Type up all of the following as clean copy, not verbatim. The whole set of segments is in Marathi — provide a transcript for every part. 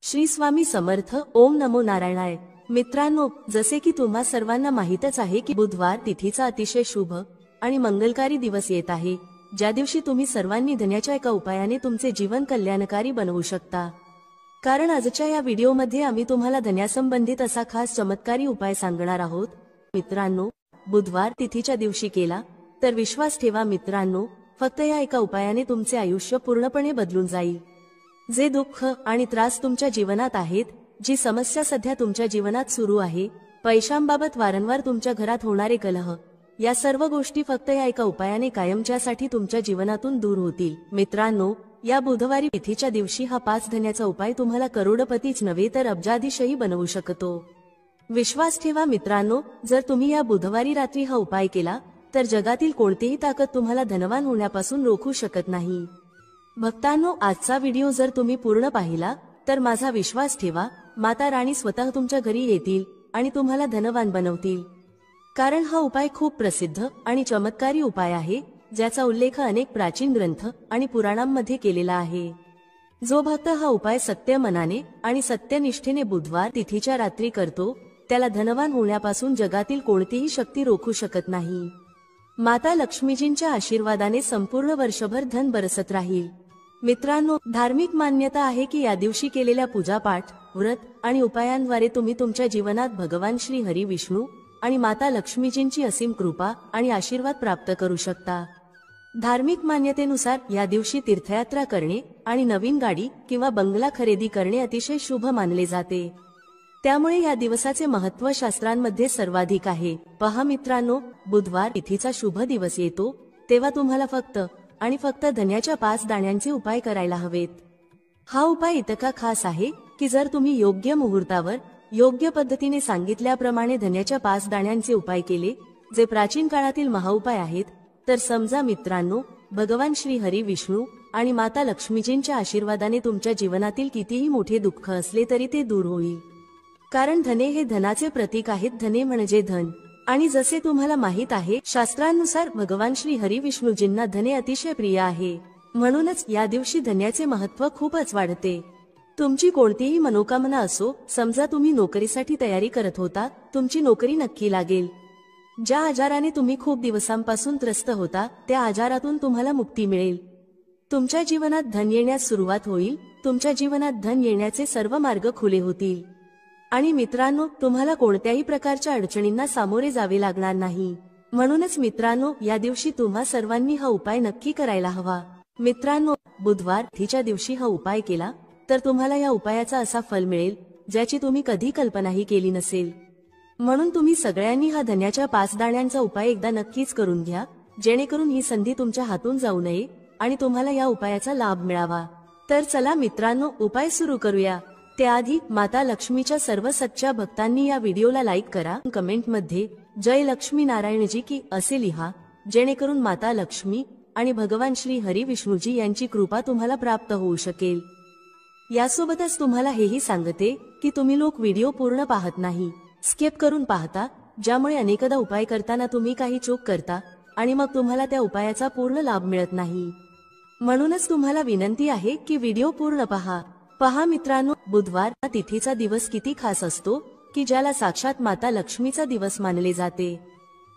श्री स्वामी समर्थ. ओम नमो नारायणाय. मित्रांनो, जसे की तुम्हा सर्वांना माहीतच आहे की बुधवार तिथीचा अतिशय शुभ आणि मंगलकारी दिवस येत आहे, ज्या दिवशी तुम्ही सर्वांनी धन्याच्या एका उपायाने तुमचे जीवन कल्याणकारी बनवू शकता. कारण आजच्या या व्हिडिओमध्ये आम्ही तुम्हाला धन्यासंबंधित असा खास चमत्कारी उपाय सांगणार आहोत. मित्रांनो, बुधवार तिथीच्या दिवशी केला तर विश्वास ठेवा मित्रांनो, फक्त या एका उपायाने तुमचे आयुष्य पूर्णपणे बदलून जाईल. जे दुःख आणि त्रास तुमच्या जीवनात आहेत, जी समस्या सध्या तुमच्या जीवनात सुरू आहे, पैशांबाबत वारंवार तुमच्या घरात होणारे कलह, या सर्व गोष्टी फक्त या एका उपायाने कायमच्यासाठी तुमच्या जीवनातून दूर होतील. मित्रांनो, या बुधवारी तिथीच्या दिवशी हा 5 धन्याचा उपाय तुम्हाला करोडपतीच नव्हे तर अब्जाधीशही बनवू शकतो. विश्वास ठेवा मित्रांनो, जर तुम्ही या बुधवारी रात्री हा उपाय केला तर जगातील कोणतीही ताकद तुम्हाला धनवान होण्यापासून रोखू शकत नाही. भक्तांनो, आजचा व्हिडिओ जर तुम्ही पूर्ण पाहिला तर माझा विश्वास ठेवा, माता राणी स्वतः तुमच्या घरी येतील आणि तुम्हाला धनवान बनवतील. कारण हा उपाय खूप प्रसिद्ध आणि चमत्कारी उपाय आहे, ज्याचा उल्लेख अनेक प्राचीन ग्रंथ आणि पुराणांमध्ये केलेला आहे. जो भक्त हा उपाय सत्य मनाने आणि सत्यनिष्ठेने बुधवार तिथीच्या रात्री करतो, त्याला धनवान होण्यापासून जगातील कोणतीही शक्ती रोखू शकत नाही. माता लक्ष्मीजींच्या आशीर्वादाने संपूर्ण वर्षभर धन बरसत राहील. मित्रांनो, धार्मिक मान्यता आहे की या दिवशी केलेल्या पूजापाठ, व्रत आणि उपायांद्वारे तुम्ही तुमच्या जीवनात भगवान श्री हरी विष्णू आणि माता लक्ष्मीजींची असीम कृपा आणि आशीर्वाद प्राप्त करू शकता. धार्मिक मान्यतेनुसार या दिवशी तीर्थयात्रा करणे आणि नवीन गाडी किंवा बंगला खरेदी करणे अतिशय शुभ मानले जाते. त्यामुळे या दिवसाचे महत्त्व शास्त्रांमध्ये सर्वाधिक आहे. पहा मित्रांनो, बुधवार तिथीचा शुभ दिवस येतो तेव्हा तुम्हाला फक्त आणि फक्त धन्याच्या 5 दाण्यांचे उपाय करायला हवेत. हा उपाय इतका खास आहे की जर तुम्ही योग्य मुहूर्तावर योग्य पद्धतीने सांगितल्याप्रमाणे धन्याच्या 5 दाण्यांचे उपाय केले, जे प्राचीन काळातील महाउपाय आहेत, तर समजा मित्रांनो, भगवान श्री हरी विष्णू आणि माता लक्ष्मीजींच्या आशीर्वादाने तुमच्या जीवनातील कितीही मोठे दुःख असले तरी ते दूर होईल. कारण धने हे धनाचे प्रतीक आहेत. धने म्हणजे धन. आणि जसे तुम्हाला माहित आहे, शास्त्रानुसार भगवान श्री हरी विष्णूजींना धने अतिशय प्रिय आहे. म्हणूनच या दिवशी धन्याचे महत्त्व खूपच वाढते. तुमची कोणतीही मनोकामना असो, समजा तुम्ही नोकरीसाठी तयारी करत होता, तुमची नोकरी नक्की लागेल. ज्या आजाराने तुम्ही खूप दिवसांपासून त्रस्त होता, त्या आजारातून तुम्हाला मुक्ती मिळेल. तुमच्या जीवनात धन येण्यास सुरुवात होईल. तुमच्या जीवनात धन येण्याचे सर्व मार्ग खुले होतील. आणि मित्रांनो, तुम्हाला कोणत्याही प्रकारच्या अडचणींना सामोरे जावे लागणार नाही. म्हणूनच मित्रांनो, या दिवशी तुम्हा सर्वांनी हा उपाय नक्की करायला हवा. मित्रांनो, बुधवार तिथीच्या दिवशी हा उपाय केला तर तुम्हाला या उपायाचा असा फल मिळेल, ज्याची तुम्ही कधी कल्पनाही केली नसेल. म्हणून तुम्ही सगळ्यांनी हा धन्याच्या 5 दाण्यांचा उपाय एकदा नक्कीच करून घ्या, जेणेकरून ही संधी तुमच्या हातून जाऊ नये आणि तुम्हाला या उपायाचा लाभ मिळावा. तर चला मित्रांनो, उपाय सुरू करूया. त्याआधी माता लक्ष्मीच्या सर्व सच्च्या भक्तांनी या व्हिडिओला लाईक करा. कमेंटमध्ये जय लक्ष्मी नारायणजी की असे लिहा, जेणेकरून माता लक्ष्मी आणि भगवान श्री हरी विष्णूजी यांची कृपा तुम्हाला प्राप्त होऊ शकेल. यासोबतच तुम्हाला हेही सांगते की तुम्ही लोक व्हिडिओ पूर्ण पाहत नाही, स्किप करून पाहता, ज्यामुळे अनेकदा उपाय करताना तुम्ही काही चूक करता आणि मग तुम्हाला त्या उपायाचा पूर्ण लाभ मिळत नाही. म्हणूनच तुम्हाला विनंती आहे की व्हिडिओ पूर्ण पहा. पहा मित्रांनो, बुधवार हा तिथीचा दिवस किती खास असतो की ज्याला साक्षात माता लक्ष्मीचा दिवस मानले जाते.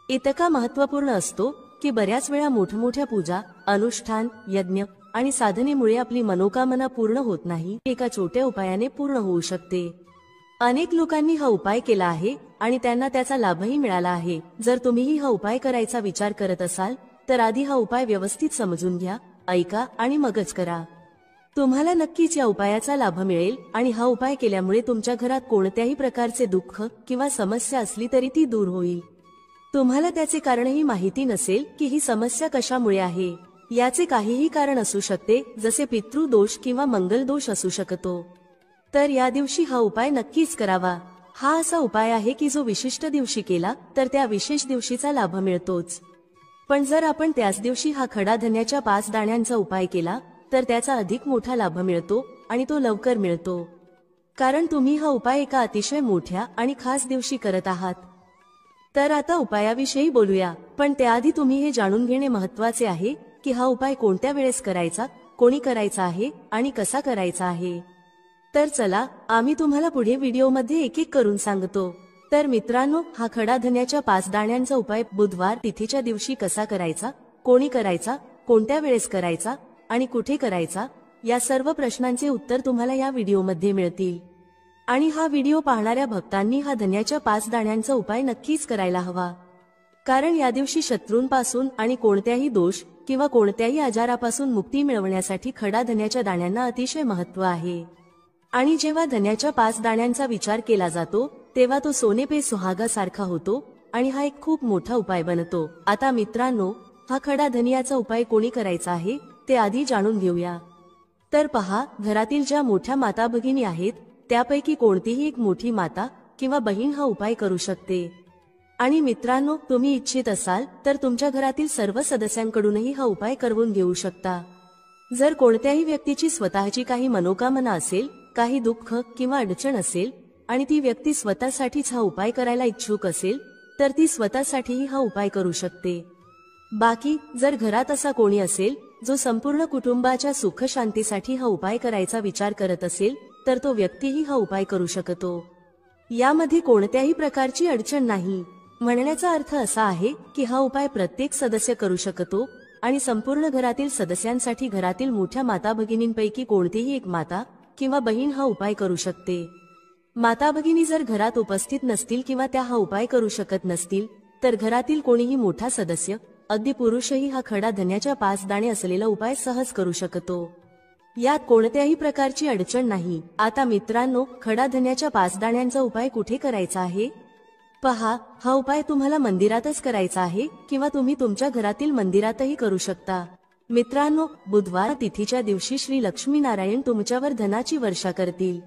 इतका महत्त्वपूर्ण असतो की बऱ्याच वेळा मोठमोठ्या पूजा, अनुष्ठान, यज्ञ आणि साधनेमुळे आपली मनोकामना पूर्ण होत नाही, एका छोट्या उपायाने पूर्ण होऊ शकते. अनेक लोकांनी हा उपाय केला आहे आणि त्यांना त्याचा लाभही मिळाला आहे. जर तुम्हीही हा उपाय करायचा विचार करत असाल तर आधी हा उपाय व्यवस्थित समजून घ्या, ऐका आणि मगच करा. तुम्हाला नक्कीच या उपायाचा लाभ मिळेल आणि हा उपाय केल्यामुळे तुमच्या घरात कोणत्याही प्रकारचे दुःख किंवा समस्या असली तरी ती दूर होईल. तुम्हाला त्याचे कारणही माहिती नसेल की ही समस्या कशामुळे आहे. याचे काहीही कारण असू शकते, जसे पितृदोष किंवा मंगल दोष असू शकतो. तर या दिवशी हा उपाय नक्कीच करावा. हा असा उपाय आहे की जो विशिष्ट दिवशी केला तर त्या विशेष दिवशीचा लाभ मिळतोच. पण जर आपण त्याच दिवशी हा खडा धन्याच्या 5 दाण्यांचा उपाय केला तर त्याचा अधिक मोठा लाभ मिळतो आणि तो लवकर मिळतो. कारण तुम्ही हा उपाय एका अतिशय मोठ्या आणि खास दिवशी करत आहात. तर आता उपायाविषयी बोलूया, पण त्याआधी तुम्ही हे जाणून घेणे महत्त्वाचे आहे की हा उपाय कोणत्या वेळेस करायचा, कोणी करायचा आहे आणि कसा करायचा आहे. तर चला आम्ही तुम्हाला पुढे व्हिडिओमध्ये एक एक करून सांगतो। तर मित्रांनो, हा खडा धन्याच्या 5 दाण्यांचा उपाय बुधवार तिथीच्या दिवशी कसा करायचा, कोणी करायचा, कोणत्या वेळेस करायचा आणि कुठे करायचा, या सर्व प्रश्नांचे उत्तर तुम्हाला या व्हिडिओमध्ये मिळतील। आणि हा व्हिडिओ पाहणाऱ्या भक्तांनी हा धन्याच्या 5 दाण्यांचा उपाय नक्कीच करायला हवा, कारण या दिवशी शत्रूंपासून आणि कोणत्याही दोष किंवा कोणत्याही आजारापासून मुक्ती मिळवण्यासाठी खडा धन्याच्या दाण्यांना अतिशय महत्त्व आहे। आणि जेव्हा धन्याच्या 5 दाण्यांचा विचार केला जातो तेव्हा तो सोने पे सुहागा सारखा होतो आणि हा एक खूप मोठा उपाय बनतो। आता मित्रांनो, हा खडा धनियाचा उपाय कोणी करायचा आहे ते आधी जाणून घेऊया। तर पहा, घरातील ज्या मोठ्या माता भगिनी आहेत त्यापैकी कोणतीही एक मोठी माता किंवा बहीण हा उपाय करू शकते। आणि मित्रांनो, तुम्ही इच्छित असाल तर तुमच्या घरातील सर्व सदस्यांकडूनही हा उपाय करवून घेऊ शकता। जर कोणत्याही व्यक्तीची स्वतःची काही मनोकामना असेल, काही दुःख किंवा अडचण असेल आणि ती व्यक्ती स्वतःसाठीच हा उपाय करायला इच्छुक असेल तर ती स्वतःसाठीही हा उपाय करू शकते। बाकी जर घरात असा कोणी असेल जो संपूर्ण कुटुंबाच्या सुख शांतीसाठी हा उपाय करायचा विचार करत असेल तर तो व्यक्तीही हा उपाय करू शकतो। यामध्ये कोणत्याही प्रकारची अडचण नाही। म्हणण्याचा अर्थ असा आहे की हा उपाय प्रत्येक सदस्य करू शकतो आणि संपूर्ण घरातील सदस्यांसाठी घरातील मोठ्या माता भगिनींपैकी कोणतीही एक माता किंवा बहीण हा उपाय करू शकते। माता भगिनी जर घरात उपस्थित नसतील किंवा त्या हा उपाय करू शकत नसतील तर घरातील कोणीही मोठा सदस्य, अगदी पुरुषही हा खडा धन्याच्या 5 दाणे असलेला उपाय सहज करू शकतो। यात कोणत्याही प्रकारची अडचण नाही। आता मित्रांनो, खडा धन्याच्या 5 दाण्यांचा उपाय कुठे करायचा आहे? पहा, हा उपाय तुम्हाला मंदिरातच करायचा आहे किंवा तुम्ही तुमच्या घरातील मंदिरातही करू शकता। मित्रांनो, बुधवार तिथीच्या दिवशी श्री लक्ष्मी नारायण तुमच्यावर धनाची वर्षा करतील।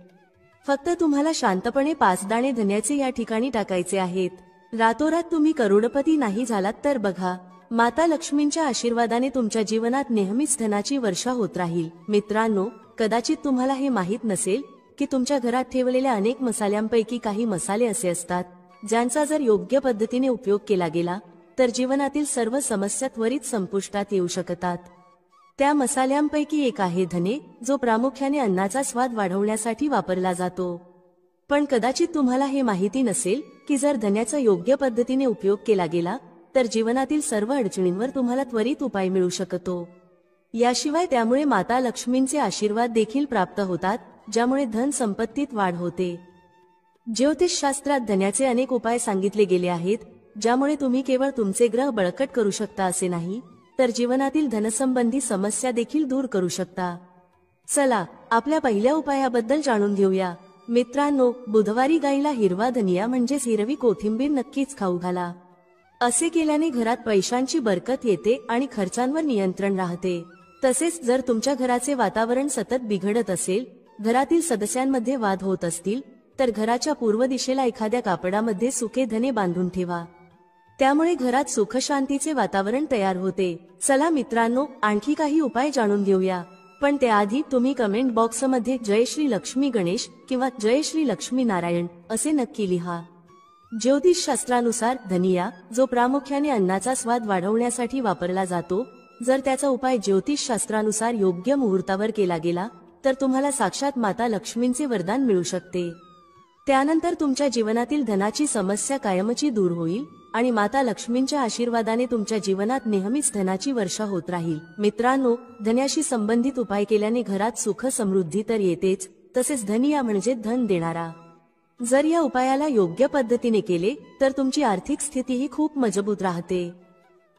फक्त तुम्हाला शांतपणे 5 दाणे धन्याचे या ठिकाणी टाकायचे आहेत। रातोरात तुम्ही करोडपती नाही झालात तर बघा, माता लक्ष्मींच्या आशीर्वादाने तुमच्या जीवनात नेहमीच धनाची वर्षा होत राहील। मित्रांनो, कदाचित तुम्हाला हे माहीत नसेल की तुमच्या घरात ठेवलेल्या अनेक मसाल्यांपैकी काही मसाले असे असतात ज्यांचा जर योग्य पद्धतीने उपयोग केला गेला तर जीवनातील सर्व समस्या त्वरित संपुष्टात येऊ शकतात। त्या मसाल्यांपैकी एक आहे धने, जो प्रामुख्याने अन्नाचा स्वाद वाढवण्यासाठी वापरला जातो। पण कदाचित तुम्हाला हे माहिती नसेल की जर धन्याचा योग्य पद्धतीने उपयोग केला गेला तर जीवनातील सर्व अडचणींवर तुम्हाला त्वरित उपाय मिळू शकतो। याशिवाय त्यामुळे माता लक्ष्मींचे आशीर्वाद देखील प्राप्त होतात, ज्यामुळे धन संपत्तीत वाढ होते। ज्योतिषशास्त्रात धन्याचे अनेक उपाय सांगितले गेले आहेत, ज्यामुळे तुम्ही केवळ तुमचे ग्रह बळकट करू शकता असे नाही, तर जीवनातील धनसंबंधी समस्या देखील दूर करू शकता। चला आपल्या पहिल्या उपायाबद्दल जाणून घेऊया। मित्रांनो, बुधवारी गाईला हिरवा धनिया म्हणजेच हिरवी कोथिंबीर नक्कीच खाऊ घाला। असे केल्याने घरात पैशांची बरकत येते आणि खर्चांवर नियंत्रण राहते। तसेच जर तुमच्या घराचे वातावरण सतत बिघडत असेल, घरातील सदस्यांमध्ये वाद होत असतील तर घराच्या पूर्व दिशेला एखाद्या कापडामध्ये सुके धने बांधून ठेवा। त्यामुळे घरात सुख शांतीचे वातावरण तयार होते। चला मित्रांनो, आणखी काही उपाय जाणून घेऊया, पण त्याआधी तुम्ही कमेंट बॉक्समध्ये जय श्री लक्ष्मी गणेश किंवा जय श्री लक्ष्मी नारायण असे नक्की लिहा। ज्योतिषशास्त्रानुसार धनिया, जो प्रामुख्याने अन्नाचा स्वाद वाढवण्यासाठी वापरला जातो, जर त्याचा उपाय ज्योतिषशास्त्रानुसार योग्य मुहूर्तावर केला गेला तर तुम्हाला साक्षात माता लक्ष्मींचे वरदान मिळू शकते। त्यानंतर तुमच्या जीवनातील धनाची समस्या कायमची दूर होईल आणि माता लक्ष्मींच्या आशीर्वादाने तुमच्या जीवनात नेहमीच धनाची वर्षा होत राहील। मित्रांनो, धन्याशी संबंधित उपाय केल्याने घरात सुख समृद्धी तर येतेच, तसेच धनिया म्हणजे धन देणारा। जर या उपायाला योग्य पद्धतीने केले तर तुमची आर्थिक स्थितीही खूप मजबूत राहते।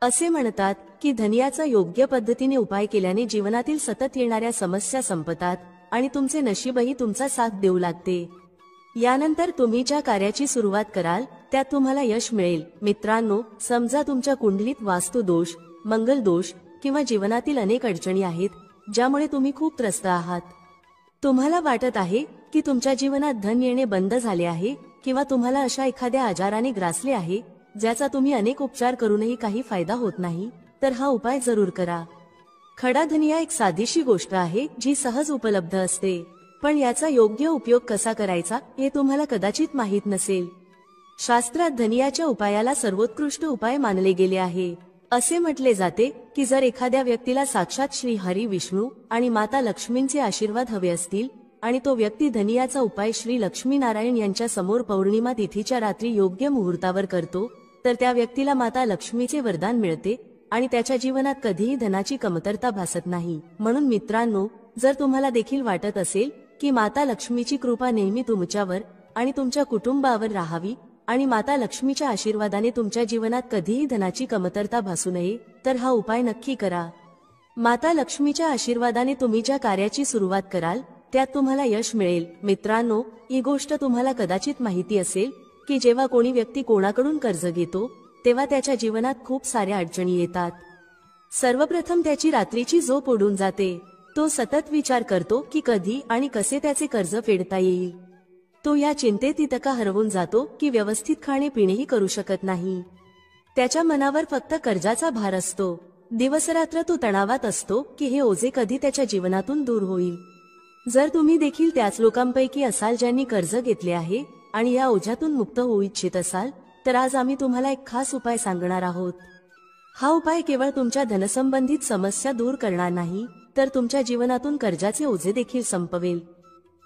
असे म्हणतात की धनियाचा योग्य पद्धतीने उपाय केल्याने जीवनातील सतत येणाऱ्या समस्या संपतात आणि तुमचे नशीबही तुमचा साथ देऊ लागते। यानंतर तुम्ही ज्या कार्याची सुरुवात कराल त्यात तुम्हाला यश मिळेल। मित्रांनो, समजा तुमच्या कुंडलीत वास्तु दोष, मंगल दोष किंवा जीवनातील अनेक अडचणी आहेत ज्यामुळे तुम्ही खूप त्रस्त आहात। तुम्हाला वाटत आहे की तुमच्या जीवनात धन येणे बंद झाले आहे किंवा तुम्हाला अशा एखाद्या आजाराने ग्रासले आहे ज्याचा तुम्ही अनेक उपचार करूनही काही फायदा होत नाही, तर हा उपाय जरूर करा। खडा धनिया एक साधीशी गोष्ट आहे जी सहज उपलब्ध असते, पण याचा योग्य उपयोग कसा करायचा हे तुम्हाला कदाचित माहीत नसेल। शास्त्रात धनियाच्या उपायाला सर्वोत्कृष्ट उपाय मानले गेले आहे। असे म्हटले जाते की जर एखाद्या व्यक्तीला साक्षात श्री हरी विष्णू आणि माता लक्ष्मींचे आशीर्वाद हवे असतील आणि तो व्यक्ती धनियाचा उपाय श्री लक्ष्मीनारायण यांच्या समोर पौर्णिमा तिथीच्या रात्री योग्य मुहूर्तावर करतो तर त्या व्यक्तीला माता लक्ष्मीचे वरदान मिळते आणि त्याच्या जीवनात कधीही धनाची कमतरता भासत नाही। म्हणून मित्रांनो, जर तुम्हाला देखील वाटत असेल की माता लक्ष्मीची कृपा नेहमी तुमच्यावर आणि तुमच्या कुटुंबावर राहावी आणि माता लक्ष्मीच्या आशीर्वादाने तुमच्या जीवनात कधीही धनाची कमतरता भासू नये, तर हा उपाय नक्की करा। माता लक्ष्मीच्या आशीर्वादाने तुम्ही ज्या कार्याची सुरुवात कराल त्यात तुम्हाला यश मिळेल। मित्रांनो, ही गोष्ट तुम्हाला कदाचित माहिती असेल की जेव्हा कोणी व्यक्ती कोणाकडून कर्ज घेतो तेव्हा त्याच्या जीवनात खूप साऱ्या अडचणी येतात। सर्वप्रथम त्याची रात्रीची झोप उडून जाते। तो सतत विचार करतो की कधी आणि कसे त्याचे कर्ज फेडता येईल। तो या चिंतेत इतका हरवून जातो की व्यवस्थित खाणे पिणेही करू शकत नाही। त्याच्या मनावर फक्त कर्जाचा भार असतो। दिवसरात्र तो तणावात असतो की हे ओझे कधी त्याच्या जीवनातून दूर होईल। जर तुम्ही देखील त्याच लोकांपैकी असाल ज्यांनी कर्ज घेतले आहे आणि या ओझ्यातून मुक्त होऊ इच्छित असाल, तर आज आम्ही तुम्हाला एक खास उपाय सांगणार आहोत। हा उपाय केवळ तुमच्या धनसंबंधित समस्या दूर करणार नाही, तर तुमच्या जीवनातून कर्जाचे ओझे देखील संपवेल।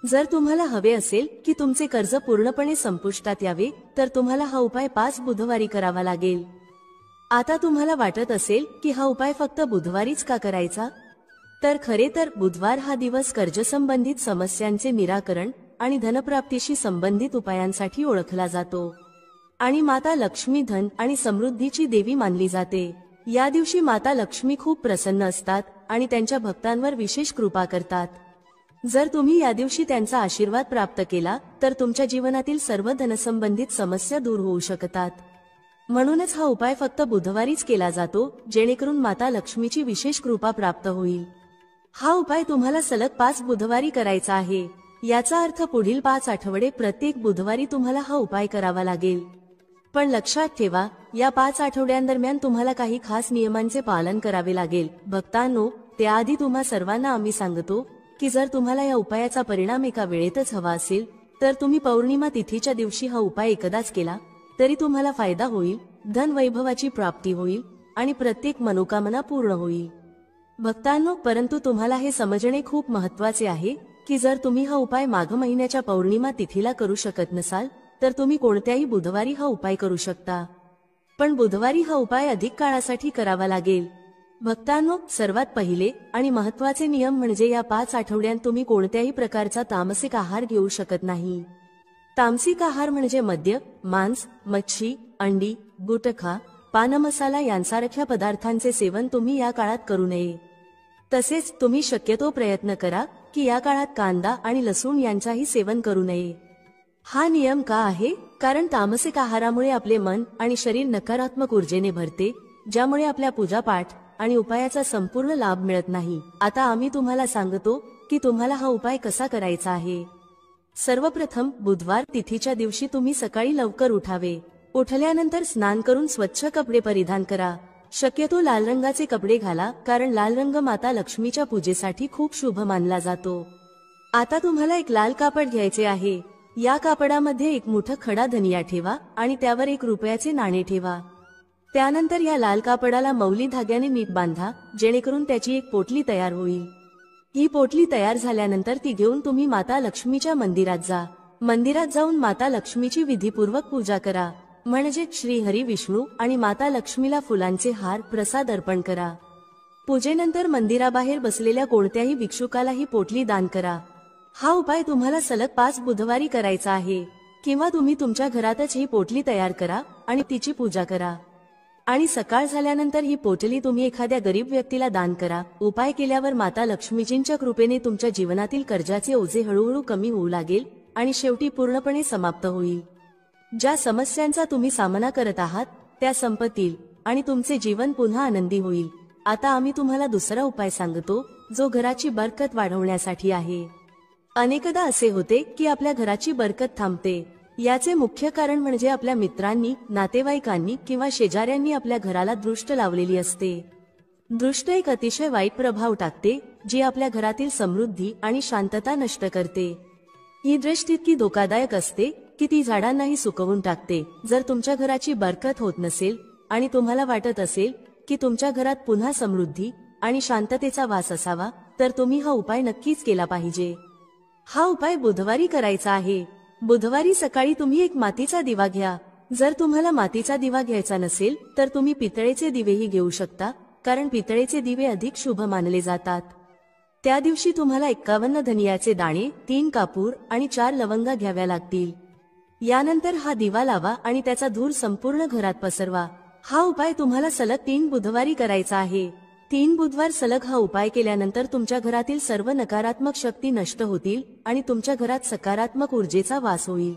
जर तुम्हाला हवे असेल की तुमचे कर्ज पूर्णपणे संपुष्टात यावे, तर तुम्हाला हा उपाय 5 बुधवारी करावा लागेल। आता तुम्हाला वाटत असेल की हा उपाय फक्त बुधवारीच का करायचा? तर खरे तर बुधवार हा दिवस कर्जसंबंधित समस्यांचे निराकरण आणि धनप्राप्तीशी संबंधित उपायांसाठी ओळखला जातो आणि माता लक्ष्मी धन आणि समृद्धीची देवी मानली जाते। या दिवशी माता लक्ष्मी खूप प्रसन्न असतात आणि त्यांच्या भक्तांवर विशेष कृपा करतात। जर तुम्ही या दिवशी त्यांचा आशीर्वाद प्राप्त केला तर तुमच्या जीवनातील सर्व धनसंबंधित समस्या दूर होऊ शकतात। म्हणूनच हा उपाय फक्त बुधवारीच केला जातो, जेणेकरून माता लक्ष्मीची विशेष कृपा प्राप्त होईल। हा उपाय तुम्हाला सलग 5 बुधवारी करायचा आहे। याचा अर्थ पुढील 5 आठवडे प्रत्येक बुधवारी तुम्हाला हा उपाय करावा लागेल। पण लक्षात ठेवा, या 5 आठवड्यांदरम्यान तुम्हाला काही खास नियमांचे पालन करावे लागेल। भक्तांनो, त्याआधी तुम्हा सर्वांना आम्ही सांगतो की जर तुम्हाला या उपायाचा परिणाम एका वेळेतच हवा असेल, तर तुम्ही पौर्णिमा तिथीच्या दिवशी हा उपाय एकदाच केला तरी तुम्हाला फायदा होईल, धन वैभवाची प्राप्ती होईल आणि प्रत्येक मनोकामना पूर्ण होईल। भक्तांनो, परंतु तुम्हाला हे समजणे खूप महत्त्वाचे आहे की जर तुम्ही हा उपाय माघ महिन्याच्या पौर्णिमा तिथीला करू शकत नसाल, तर तुम्ही कोणत्याही बुधवारी हा उपाय करू शकता। पण बुधवारी हा उपाय अधिक काळासाठी करावा लागेल। भक्तांनो, सर्वात पहिले आणि महत्त्वाचे नियम म्हणजे या 5 आठवड्यांत तुम्ही कोणत्याही प्रकारचा तामसिक आहार घेऊ शकत नाही। तामसिक आहार म्हणजे मद्य, मांस, मच्छी, अंडी, गुटखा, पान मसाला यांसारख्या पदार्थांचे सेवन तुम्ही या काळात करू नये। तसेच तुम्ही शक्यतो प्रयत्न करा की या काळात कांदा आणि लसूण यांचाही सेवन करू नये। हा नियम का आहे? कारण तामसिक आहारामुळे आपले मन आणि शरीर नकारात्मक ऊर्जेने भरते, ज्यामुळे आपल्या पूजापाठ आणि उपायाचा संपूर्ण लाभ मिळत नाही। आता आम्ही तुम्हाला सांगतो की तुम्हाला हा उपाय कसा करायचा आहे। सर्वप्रथम बुधवार तिथीच्या दिवशी तुम्ही सकाळी लवकर उठावे। उठल्यानंतर स्नान करून स्वच्छ कपडे परिधान करा। शक्यतो लाल रंगाचे कपडे घाला, कारण लाल रंग माता लक्ष्मीच्या पूजेसाठी खूप शुभ मानला जातो। आता तुम्हाला एक लाल कापड घ्यायचे आहे। या कापडामध्ये एक मोठा खडा धनिया ठेवा आणि त्यावर 1 रुपयाचे नाणे ठेवा। त्यानंतर या लाल कापडाला मौली धाग्याने नीट बांधा, जेणेकरून त्याची एक पोटली तयार होईल। ही पोटली तयार झाल्यानंतर ती घेऊन तुम्ही माता लक्ष्मीच्या मंदिरात जा। मंदिरात जाऊन माता लक्ष्मीची विधीपूर्वक पूजा करा, म्हणजे श्री हरी विष्णू आणि माता लक्ष्मीला फुलांचे हार प्रसाद अर्पण करा। पूजेनंतर मंदिराबाहेर बसलेल्या कोणत्याही भिक्षुकाला ही पोटली दान करा। हा उपाय तुम्हाला सलग 5 बुधवारी करायचा आहे, किंवा तुम्ही तुमच्या घरातच ही पोटली तयार करा आणि तिची पूजा करा आणि सकाळ झाल्यानंतर ही पोटली तुम्ही एखाद्या गरीब व्यक्तीला दान करा। उपाय केल्यावर माता लक्ष्मीजींच्या कृपेने तुमच्या जीवनातील कर्जाचे ओझे हळूहळू कमी होऊ लागेल आणि शेवटी पूर्णपणे समाप्त होईल। ज्या समस्यांचा तुम्ही सामना करत आहात त्या संपतील आणि तुमचे जीवन पुन्हा आनंदी होईल। आता आम्ही तुम्हाला दुसरा उपाय सांगतो, जो घराची बरकत वाढवण्यासाठी आहे। अनेकदा असे होते की आपल्या घराची बरकत थांबते। याचे मुख्य कारण म्हणजे आपल्या मित्रांनी, नातेवाईकांनी किंवा शेजाऱ्यांनी आपल्या घराला दृष्ट लावलेली असते। दृष्ट एक अतिशय वाईट प्रभाव टाकते, जी आपल्या घरातील समृद्धी आणि शांतता नष्ट करते। ही दृष्टी इतकी धोकादायक असते की ती झाडांनाही सुकवून टाकते। जर तुमच्या घराची बरकत होत नसेल आणि तुम्हाला वाटत असेल की तुमच्या घरात पुन्हा समृद्धी आणि शांततेचा वास असावा, तर तुम्ही हा उपाय नक्कीच केला पाहिजे। हा उपाय बुधवारी करायचा आहे। बुधवारी सकाळी तुम्ही एक मातीचा दिवा घ्या। जर तुम्हाला मातीचा दिवा घ्यायचा नसेल तर तुम्ही पितळेचे दिवेही घेऊ शकता, कारण पितळेचे दिवे अधिक शुभ मानले जातात। त्या दिवशी तुम्हाला 51 धनियाचे दाणे, 3 कापूर आणि 4 लवंगा घ्याव्या लागतील। यानंतर हा दिवा लावा आणि त्याचा धूर संपूर्ण घरात पसरवा। हा उपाय तुम्हाला सलग 3 बुधवारी करायचा आहे। 3 बुधवार सलग हा उपाय केल्यानंतर तुमच्या घरातील सर्व नकारात्मक शक्ती नष्ट होतील आणि तुमच्या घरात सकारात्मक ऊर्जेचा वास होईल।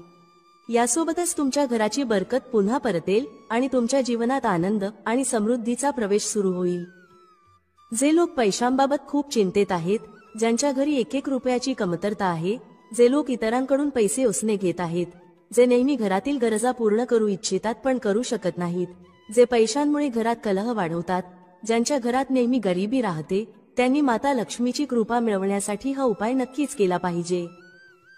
यासोबतच तुमच्या घराची बरकत पुन्हा परतेल आणि तुमच्या जीवनात आनंद आणि समृद्धीचा प्रवेश सुरू होईल। जे लोक पैशांबाबत खूप चिंतेत आहेत, ज्यांच्या घरी 1-1 रुपयाची कमतरता आहे, जे लोक इतरांकडून पैसे उसने घेत आहेत, जे नेहमी घरातील गरजा पूर्ण करू इच्छितात पण करू शकत नाहीत, जे पैशांमुळे घरात कलह वाढवतात, ज्यांच्या घरात नेहमी गरिबी राहते, त्यांनी माता लक्ष्मीची कृपा मिळवण्यासाठी हा उपाय नक्कीच केला पाहिजे।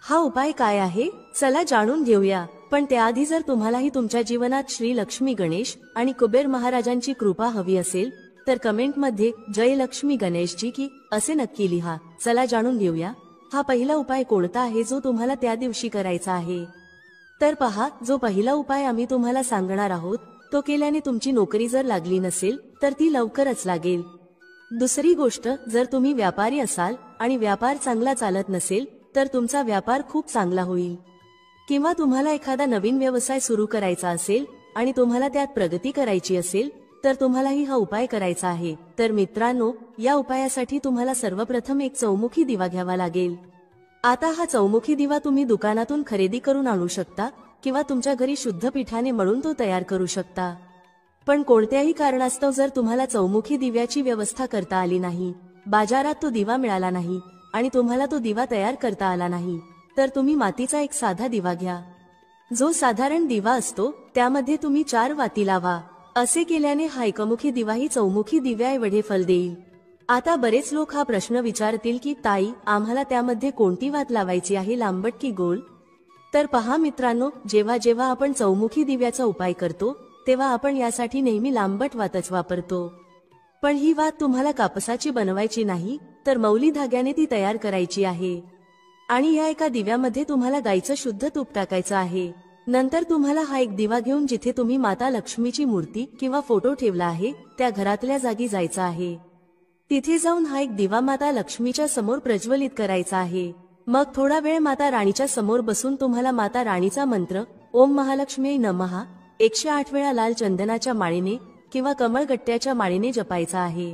हा उपाय काय आहे चला जाणून घेऊया, पण त्याआधी जर तुम्हालाही तुमच्या जीवनात श्री लक्ष्मी गणेश आणि कुबेर महाराजांची कृपा हवी असेल तर कमेंटमध्ये जय लक्ष्मी गणेशजी की असे नक्की लिहा। चला जाणून घेऊया हा पहिला उपाय कोणता आहे जो तुम्हाला त्या दिवशी करायचा आहे। तर पहा, जो पहिला उपाय आम्ही तुम्हाला सांगणार आहोत तो केल्याने तुमची नोकरी जर लागली नसेल तर ती लवकरच लागेल। दुसरी गोष्ट, जर तुम्ही व्यापारी असाल आणि व्यापार चांगला चालत नसेल तर तुमचा व्यापार खूप चांगला होईल। किंवा तुम्हाला एखादा नवीन व्यवसाय सुरू करायचा असेल आणि तुम्हाला त्यात प्रगती करायची असेल तर तुम्हालाही हा उपाय करायचा आहे। तर मित्रांनो, या उपायासाठी तुम्हाला सर्वप्रथम एक चौमुखी दिवा घ्यावा लागेल। आता हा चौमुखी दिवा तुम्ही दुकानातून खरेदी करून आणू शकता किंवा तुमच्या घरी शुद्ध पिठाने मळून तो तयार करू शकता। पण कोणत्याही कारणास्तव जर तुम्हाला चौमुखी दिव्याची व्यवस्था करता आली नाही, बाजारात तो दिवा मिळाला नाही आणि तुम्हाला तो दिवा तयार करता आला नाही, तर तुम्ही मातीचा एक साधा दिवा घ्या। जो साधारण दिवा असतो त्यामध्ये तुम्ही 4 वाती लावा। असे केल्याने हा एकमुखी दिवाही चौमुखी दिव्याएवढे फल देईल। आता बरेच लोक हा प्रश्न विचारतील की ताई, आम्हाला त्यामध्ये कोणती वात लावायची आहे, लांबट की गोल? तर पहा मित्रांनो, जेव्हा जेव्हा आपण चौमुखी दिव्याचा उपाय करतो तेव्हा आपण यासाठी नेहमी लांबट वातच वापरतो। पण ही वात तुम्हाला कापसाची बनवायची नाही तर मौली धाग्याने ती तयार करायची आहे। आणि या एका दिव्यामध्ये तुम्हाला गाईचं शुद्ध तूप टाकायचं आहे। नंतर तुम्हाला हा एक दिवा घेऊन जिथे तुम्ही माता लक्ष्मीची मूर्ती किंवा फोटो ठेवला आहे त्या घरातल्या जागी जायचं आहे। तिथे जाऊन हा एक दिवा माता लक्ष्मीच्या समोर प्रज्वलित करायचा आहे। मग थोडा वेळ माता राणीच्या समोर बसून तुम्हाला माता राणीचा मंत्र ओम महालक्ष्मी नमः 108 वेळा लाल चंदनाच्या माळेने किंवा कमळगट्ट्याच्या माळेने जपायचा आहे।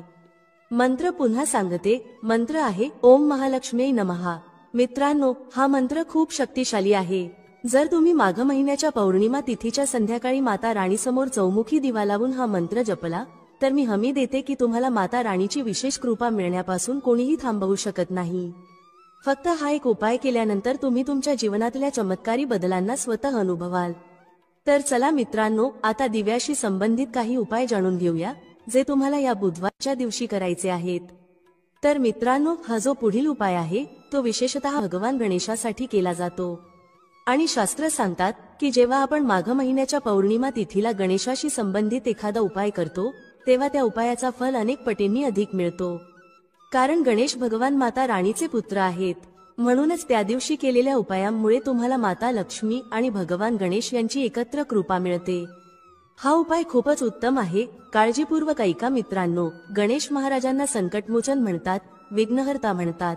मंत्र पुन्हा सांगते, मंत्र आहे ओम महालक्ष्मी नमः। मित्रांनो, हा मंत्र खूप शक्तिशाली आहे। जर तुम्ही माघ महिन्याच्या पौर्णिमा तिथीच्या संध्याकाळी माता राणीसमोर चौमुखी दिवा लावून हा मंत्र जपला तर मी हमी देते की तुम्हाला माता राणीची विशेष कृपा मिळण्यापासून कोणीही थांबवू शकत नाही। फक्त हा एक उपाय केल्यानंतर तुम्ही तुमच्या जीवनातल्या चमत्कारी बदलांना स्वतः अनुभवाल। तर चला मित्रांनो, आता दिव्याशी संबंधित काही उपाय जाणून घेऊया जे तुम्हाला या बुधवारच्या दिवशी करायचे आहेत। तर मित्रांनो, हा जो पुढील उपाय आहे तो विशेषतः भगवान गणेशासाठी केला जातो आणि शास्त्र सांगतात की जेव्हा आपण माघ महिन्याच्या पौर्णिमा तिथीला गणेशाशी संबंधित एखादा उपाय करतो तेव्हा त्या उपायाचा फल अनेक पटींनी अधिक मिळतो। कारण गणेश भगवान माता राणीचे पुत्र आहेत, म्हणूनच त्या दिवशी केलेल्या उपायांमुळे तुम्हाला माता लक्ष्मी आणि भगवान गणेश यांची एकत्र कृपा मिळते। हा उपाय खूपच उत्तम आहे, काळजीपूर्वक ऐका मित्रांनो। गणेश महाराजांना संकटमोचन म्हणतात, विघ्नहर्ता म्हणतात।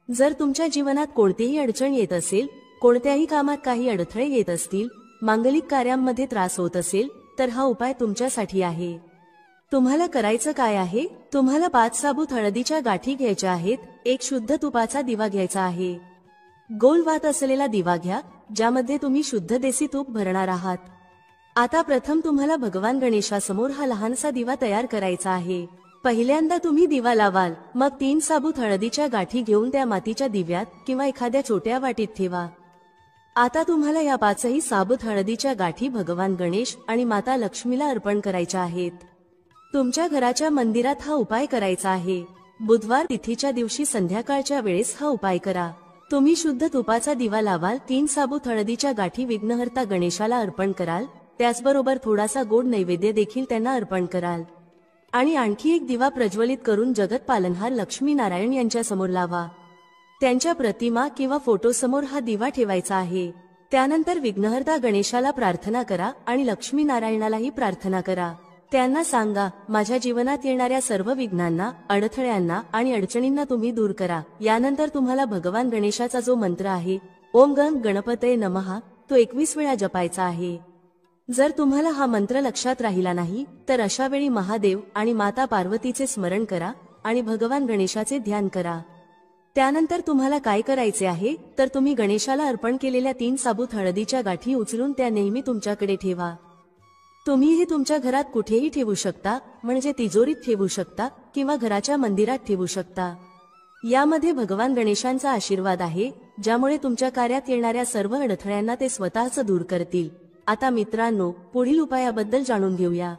जर तुमच्या जीवनात कोणतीही अडचण येत असेल, कोणत्याही कामात काही अडथळे येत असतील, मांगलिक कार्यांमध्ये त्रास होत असेल तर हा उपाय तुमच्यासाठी आहे। तुम्हाला करायचं काय आहे, तुम्हाला 5 साबूत हळदीच्या गाठी घ्यायच्या आहेत, एक शुद्ध तुपाचा दिवा घ्यायचा आहे। गोल वात असलेला दिवा घ्या ज्यामध्ये तुम्ही शुद्ध देसी तूप भरणार आहात। आता प्रथम तुम्हाला भगवान गणेशासमोर हा लहानसा दिवा तयार करायचा आहे। पहिल्यांदा तुम्ही दिवा लावाल, मग 3 साबूत हळदीच्या गाठी घेऊन त्या मातीच्या दिव्यात किंवा एखाद्या छोट्या वाटीत ठेवा। आता तुम्हाला या 5ही साबूत हळदीच्या गाठी भगवान गणेश आणि माता लक्ष्मीला अर्पण करायच्या आहेत। तुमच्या घराच्या मंदिरात हा उपाय करायचा आहे। बुधवार तिथीच्या दिवशी संध्याकाळच्या वेळेस हा उपाय करा। तुम्ही शुद्ध तुपाचा दिवा लावाल, 3 साबूत हळदीच्या गाठी विघ्नहर्ता गणेशाला अर्पण कराल, त्याचबरोबर थोडासा गोड नैवेद्य देखील त्यांना अर्पण कराल आणि आणखी एक दिवा प्रज्वलित करून जगत पालनहार लक्ष्मी नारायण यांच्या समोर लावा। त्यांच्या प्रतिमा किंवा फोटोसमोर हा दिवा ठेवायचा आहे. त्यानंतर विघ्नहर्ता गणेशाला प्रार्थना करा आणि लक्ष्मी नारायणालाही प्रार्थना करा. त्यांना सांगा, माझ्या जीवनात येणाऱ्या सर्व विघ्नांना, अडथळ्यांना आणि अडचणींना तुम्ही दूर करा. यानंतर तुम्हाला भगवान गणेशाचा जो मंत्र आहे, ओम गं गणपतये नमः, तो 21 वेळा जपायचा आहे. जर तुम्हाला हा मंत्र लक्षात राहिला नाही तर अशा वेळी महादेव आणि माता पार्वतीचे स्मरण करा आणि भगवान गणेशाचे ध्यान करा. त्यानंतर तुम्हाला काय करायचे आहे तर तुम्ही गणेशाला अर्पण केलेल्या 3 साबूत हळदीच्या गाठी उचलून त्या नेहमी तुमच्याकडे ठेवा. तुम्ही हे तुमच्या घरात कुठेही ठेवू शकता, म्हणजे तिजोरीत ठेवू शकता किंवा घराच्या मंदिरात ठेवू शकता. यामध्ये भगवान गणेशांचा आशीर्वाद आहे, ज्यामुळे तुमच्या कार्यात येणाऱ्या सर्व अडथळ्यांना ते स्वतःच दूर करतील. आता मित्रांनो, पुढील उपायाबद्दल जाणून घेऊया.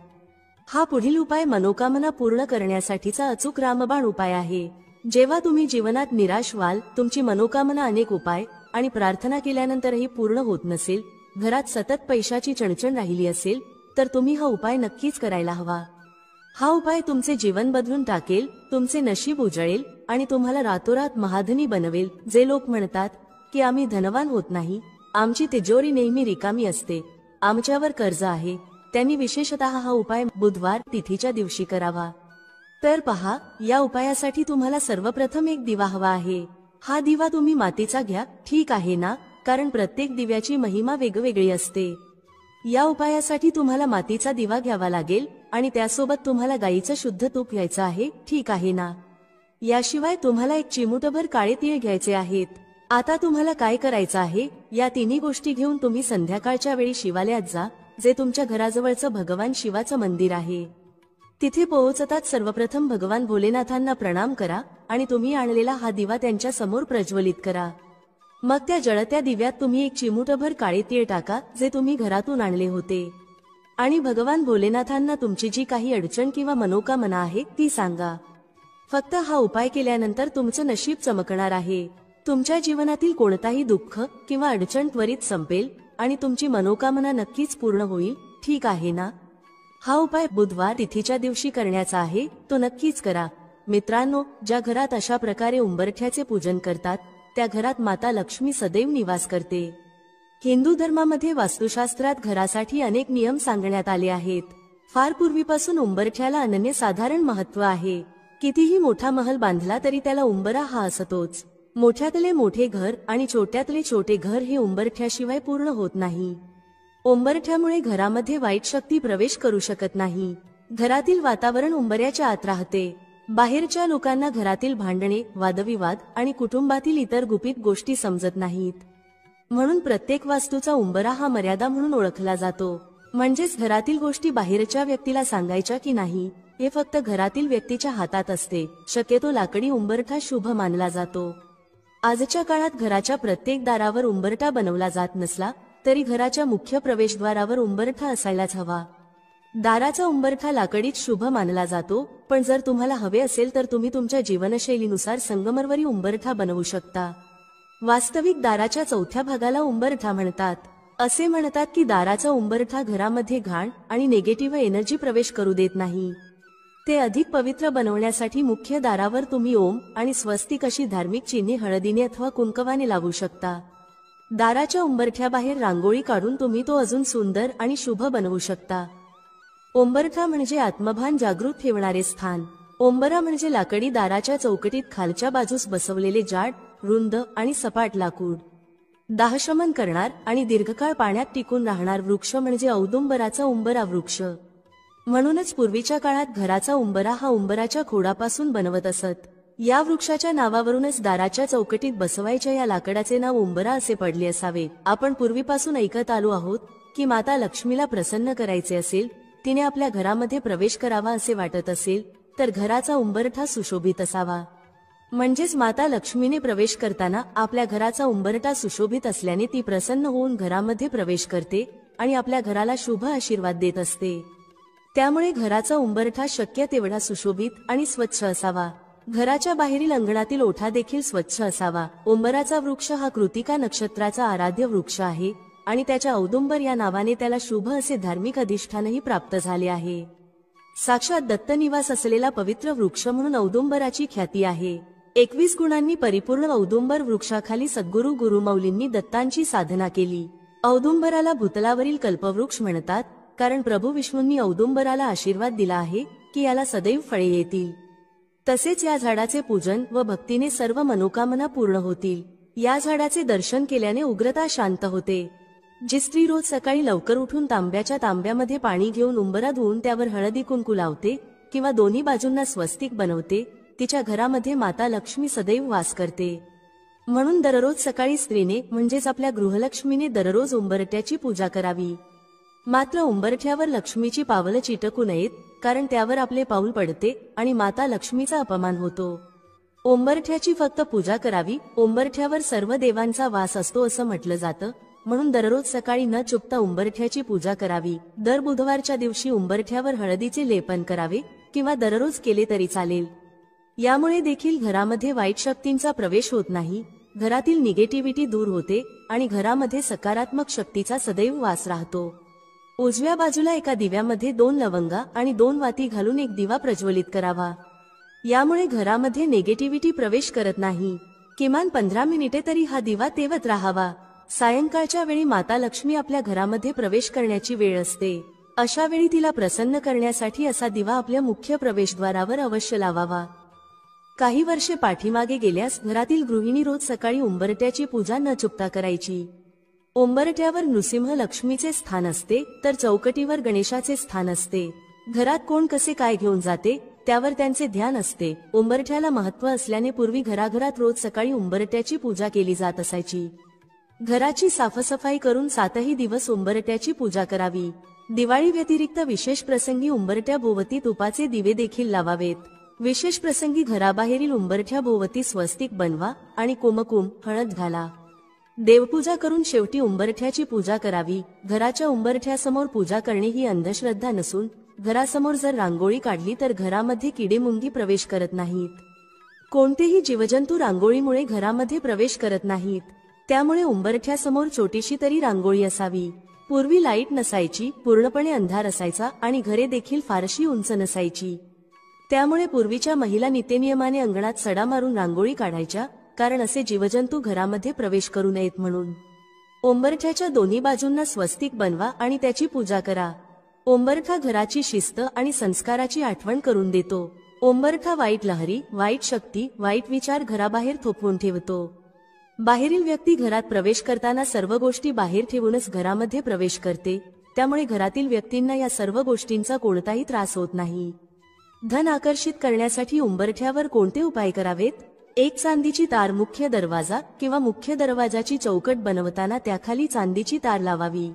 हा पुढील उपाय मनोकामना पूर्ण करण्यासाठीचा अचूक रामबाण उपाय आहे. जेव्हा तुम्ही जीवनात निराश व्हाल, तुमची मनोकामना अनेक उपाय आणि प्रार्थना केल्यानंतरही पूर्ण होत नसेल, घरात सतत पैशाची चणचण राहिली असेल, तर तुम्ही हा उपाय नक्कीच करायला हवा. हा उपाय तुमचे जीवन बदलून टाकेल, तुमचे नशीब उजळेल आणि तुम्हाला रातोरात महाधनी बनवेल. जे लोक म्हणतात की आम्ही धनवान होत नाही, आमची तिजोरी नेहमी रिकामी असते, आमच्यावर कर्ज आहे, त्यांनी विशेषतः हा उपाय बुधवार तिथीच्या दिवशी करावा. तर पहा, या उपायासाठी तुम्हाला सर्वप्रथम एक दिवा हवा आहे. हा दिवा तुम्ही मातीचा घ्या, ठीक आहे ना, कारण प्रत्येक दिव्याची महिमा वेगवेगळी असते. या उपायासाठी तुम्हाला मातीचा दिवा घ्यावा लागेल आणि त्यासोबत तुम्हाला गाईचं शुद्ध तूप घ्यायचं आहे, ठीक आहे ना. याशिवाय तुम्हाला एक चिमूटभर काळे तीळ घ्यायचे आहेत. आता तुम्हाला काय करायचं आहे, या तिन्ही गोष्टी घेऊन तुम्ही संध्याकाळच्या वेळी शिवालयात जा, जे तुमच्या घराजवळचं भगवान शिवाचं मंदिर आहे. तिथे पोहोचताच सर्वप्रथम भगवान भोलेनाथांना प्रणाम करा आणि तुम्ही आणलेला हा दिवा त्यांच्या समोर प्रज्वलित करा. मग त्या जळत्या दिव्यात तुम्ही एक चिमूटभर काळे तीळ टाका, जे तुम्ही घरातून आणले होते, आणि भगवान भोलेनाथांना तुमची जी काही अडचण किंवा मनोकामना आहे ती सांगा. फक्त हा उपाय केल्यानंतर तुमचं नशीब चमकणार आहे. तुमच्या जीवनातील कोणताही दुःख किंवा अडचण त्वरित संपेल आणि तुमची मनोकामना नक्कीच पूर्ण होईल, ठीक आहे ना. हा उपाय बुधवार तिथीच्या दिवशी करण्याचा आहे, तो नक्कीच करा. मित्रांनो, ज्या घरात अशा प्रकारे उंबरठ्याचे पूजन करतात त्या घरात माता लक्ष्मी सदैव निवास करते. हिंदू धर्मामध्ये वास्तुशास्त्रात घरासाठी अनेक नियम सांगण्यात आले आहेत. फार पूर्वीपासून उंबरठ्याला अनन्यसाधारण महत्त्व आहे. कितीही मोठा महल बांधला तरी त्याला उंबरा हा असतोच. मोठ्यातले मोठे घर आणि छोट्यातले छोटे घर हे उंबरठ्याशिवाय पूर्ण होत नाही. उंबरठ्यामुळे घरामध्ये वाईट शक्ती प्रवेश करू शकत नाही. घरातील वातावरण उंबऱ्याच्या आत राहते. बाहेरच्या लोकांना घरातील भांडणे, वादविवाद आणि कुटुंबातील इतर गुपित गोष्टी समजत नाहीत. म्हणून प्रत्येक वास्तूचा उंबरा हा मर्यादा म्हणून ओळखला जातो. म्हणजेच घरातील गोष्टी बाहेरच्या व्यक्तीला सांगायच्या की नाही हे फक्त घरातील व्यक्तीच्या हातात असते. शक्यतो लाकडी उंबरठा शुभ मानला जातो. आजच्या काळात घराच्या प्रत्येक दारावर उंबरठा बनवला जात नसला तरी घराच्या मुख्य प्रवेशद्वारावर उंबरठा असायलाच हवा. दाराचा उंबरठा लाकडीत शुभ मानला जातो, पण जर तुम्हाला हवे असेल तर तुम्ही तुमच्या जीवनशैलीनुसार संगमरवरी उंबरठा बनवू शकता. वास्तविक दाराच्या चौथ्या भागाला उंबरठा म्हणतात. असे म्हणतात की दाराचा उंबरठा घरामध्ये घाण आणि निगेटिव्ह एनर्जी प्रवेश करू देत नाही. ते अधिक पवित्र बनवण्यासाठी मुख्य दारावर तुम्ही ओम आणि स्वस्तिक अशी धार्मिक चिन्हे हळदीने अथवा कुंकवाने लावू शकता. दाराच्या उंबरठ्याबाहेर रांगोळी काढून तुम्ही तो अजून सुंदर आणि शुभ बनवू शकता. उंबरठा म्हणजे आत्मभान जागृत ठेवणारे स्थान. उंबरा म्हणजे लाकडी दाराच्या चौकटीत खालच्या बाजूस बसवलेले जाड, रुंद आणि सपाट लाकूड. दाहशमन करणार आणि दीर्घकाळ पाण्यात टिकून राहणार वृक्ष म्हणजे औदुंबराचा उंबरा वृक्ष. म्हणूनच पूर्वीच्या काळात घराचा उंबरा हा उंबराच्या खोडापासून बनवत असत. या वृक्षाच्या नावावरूनच दाराच्या चौकटीत बसवायच्या या लाकडाचे नाव उंबरा असे पडले असावे. आपण पूर्वीपासून ऐकत आलो आहोत की माता लक्ष्मीला प्रसन्न करायचे असेल, तिने आपल्या घरामध्ये प्रवेश करावा असे वाटत असेल तर घराचा उंबरठा सुशोभित असावा. म्हणजेच माता लक्ष्मीने प्रवेश करताना आपल्या घराचा उंबरठा सुशोभित असल्याने ती प्रसन्न होऊन घरामध्ये प्रवेश करते आणि आपल्या घराला शुभ आशीर्वाद देत असते. त्यामुळे घराचा उंबरठा शक्य तेवढा सुशोभित आणि स्वच्छ असावा. घराच्या बाहेरील अंगणातील ओठा देखील स्वच्छ असावा. उंबराचा वृक्ष हा कृतिका नक्षत्राचा आराध्य वृक्ष आहे आणि त्याच्या औदुंबर या नावाने त्याला शुभ असे धार्मिक अधिष्ठानही प्राप्त झाले आहे. साक्षात दत्त निवास असलेला पवित्र वृक्ष म्हणून औदुंबराची ख्याती आहे. 21 गुणांनी परिपूर्ण औदुंबर वृक्षाखाली सद्गुरू गुरुमौलींनी दत्तांची साधना केली। औदुंबराला भूतलावरील कल्पवृक्ष म्हणतात, कारण प्रभू विष्णूंनी औदुंबराला आशीर्वाद दिला आहे की याला सदैव फळे येतील। तसेच या झाडाचे पूजन व भक्तीने सर्व मनोकामना पूर्ण होतील। या झाडाचे दर्शन केल्याने उग्रता शांत होते। जी स्त्री रोज सकाळी लवकर उठून तांब्याच्या तांब्यामध्ये पाणी घेऊन उंबरा धुवून त्यावर हळदी कुंकू लावते किंवा दोन्ही बाजूंना स्वस्तिक बनवते, तिच्या घरामध्ये माता लक्ष्मी सदैव वास करते। म्हणून दररोज सकाळी स्त्रीने म्हणजेच आपल्या गृहलक्ष्मीने दररोज उंबरठ्याची पूजा करावी। मात्र उंबरठ्यावर लक्ष्मीची पावलं चिटकू नयेत, कारण त्यावर आपले पाऊल पडते आणि माता लक्ष्मीचा अपमान होतो। उंबरठ्याची फक्त पूजा करावी। उंबरठ्यावर सर्व देवांचा वास असतो असं म्हटलं जातं, म्हणून दररोज सकाळी न चुकता उंबरठ्याची पूजा करावी। दर बुधवारच्या दिवशी उंबरठ्यावर हळदीचे लेपन करावे किंवा दररोज केले तरी चालेल। यामुळे देखील घरामध्ये वाईट शक्तींचा प्रवेश होत नाही, घरातील निगेटिव्हिटी दूर होते आणि घरामध्ये सकारात्मक शक्तीचा सदैव वास राहतो। उजव्या बाजूला एका दिव्यामध्ये 2 लवंगा आणि 2 वाती घालून एक दिवा प्रज्वलित करावा। यामुळे घरामध्ये निगेटिव्हिटी प्रवेश करत नाही। किमान 15 मिनिटे तरी हा दिवा तेवत राहावा। सायंकाळच्या वेळी माता लक्ष्मी आपल्या घरामध्ये प्रवेश करण्याची वेळ असते। अशा वेळी तिला प्रसन्न करण्यासाठी असा दिवा आपल्या मुख्य प्रवेशद्वारावर अवश्य लावावा। काही वर्षे पाठीमागे गेल्यास घरातील गृहिणी रोज सकाळी उंबरठ्याची पूजा न चुकता करायची। उंबरठ्यावर नृसिंह लक्ष्मीचे स्थान असते, तर चौकटीवर गणेशाचे स्थान असते। घरात कोण कसे काय घेऊन जाते त्यावर त्यांचे ध्यान असते। उंबरठ्याला महत्त्व असल्याने पूर्वी घराघरात रोज सकाळी उंबरठ्याची पूजा केली जात असायची। घराची साफसफाई करून 7ही दिवस उंबरठ्याची पूजा करावी। दिवाळी व्यतिरिक्त विशेष प्रसंगी उंबरठ्या भोवती तुपाचे दिवे देखील लावावेत। विशेष प्रसंगी घराबाहेरील उंबरठ्या भोवती स्वस्तिक बनवा आणि कुमकुम हळद घाला। देवपूजा करून शेवटी उंबरठ्याची पूजा करावी। घराच्या उंबरठ्यासमोर पूजा करणे ही अंधश्रद्धा नसून, घरासमोर जर रांगोळी काढली तर घरामध्ये किडेमुंगी प्रवेश करत नाहीत। कोणतेही जीवजंतू रांगोळीमुळे घरामध्ये प्रवेश करत नाहीत। त्यामुळे उंबरठ्यासमोर छोटीशी तरी रांगोळी असावी। पूर्वी लाईट नसायची, पूर्णपणे अंधार असायचा आणि घरे देखील फारशी उंच नसायची। त्यामुळे पूर्वीच्या महिला नित्यनियमाने अंगणात सडा मारून रांगोळी काढायच्या, कारण असे जीवजंतू घरामध्ये प्रवेश करू नयेत म्हणून। उंबरठ्याच्या दोन्ही बाजूंना स्वस्तिक बनवा आणि त्याची पूजा करा। उंबरठा घराची शिस्त आणि संस्काराची आठवण करून देतो। उंबरठा वाईट लहरी, वाईट शक्ती, वाईट विचार घराबाहेर थोपवून ठेवतो। बाहेरील व्यक्ती घरात प्रवेश करताना सर्व गोष्टी बाहेर ठेवूनच घरामध्ये प्रवेश करते, त्यामुळे घरातील व्यक्तींना या सर्व गोष्टींचा कोणताही त्रास होत नाही। धन आकर्षित करण्यासाठी उंबरठ्यावर कोणते उपाय करावेत? एक चांदीची तार मुख्य दरवाजा किंवा मुख्य दरवाजाची चौकट बनवताना त्याखाली चांदीची तार लावावी।